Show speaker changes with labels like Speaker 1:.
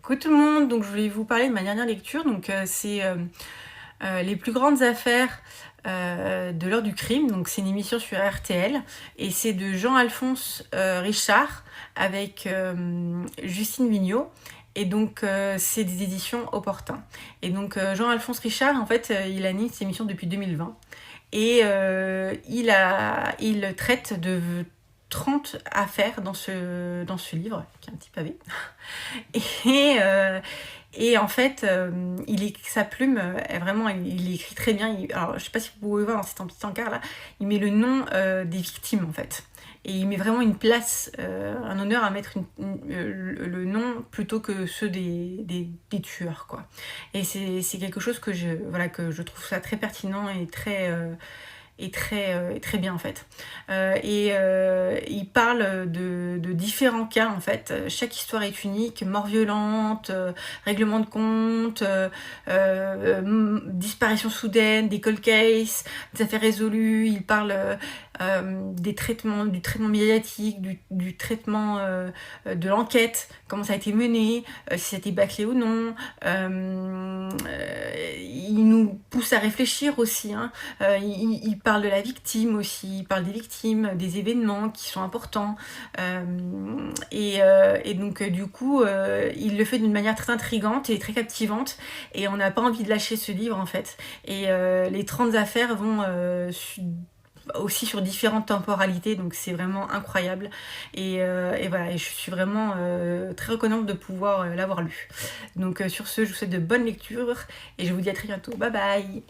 Speaker 1: Coucou tout le monde, donc je voulais vous parler de ma dernière lecture. Donc c'est les plus grandes affaires de l'heure du crime. Donc c'est une émission sur RTL et c'est de Jean-Alphonse Richard avec Justine Vignot. Et donc c'est des éditions Opportun. Et donc Jean-Alphonse Richard, en fait, il anime cette émission depuis 2020 et il traite de 30 affaires dans ce livre, qui est un petit pavé. Et, euh, et en fait, sa plume, vraiment, il écrit très bien. Alors, je sais pas si vous pouvez voir dans cet petit encart là, il met le nom des victimes en fait. Et il met vraiment une place, un honneur à mettre le nom plutôt que ceux des tueurs, quoi. Et c'est quelque chose que je trouve ça très pertinent et très bien en fait. Il parle de différents cas en fait. Chaque histoire est unique, mort violente, règlement de compte, disparition soudaine, des cold cases, des affaires résolues. Il parle du traitement médiatique, du traitement de l'enquête, comment ça a été mené, si ça a été bâclé ou non. Il nous pousse à réfléchir aussi, hein. Il parle de la victime aussi, il parle des victimes, des événements qui sont importants. Donc du coup, il le fait d'une manière très intrigante et très captivante. Et on n'a pas envie de lâcher ce livre en fait. Et les 30 affaires vont aussi sur différentes temporalités, donc c'est vraiment incroyable. Et voilà, et je suis vraiment très reconnaissante de pouvoir l'avoir lu. Donc sur ce, je vous souhaite de bonnes lectures et je vous dis à très bientôt. Bye bye.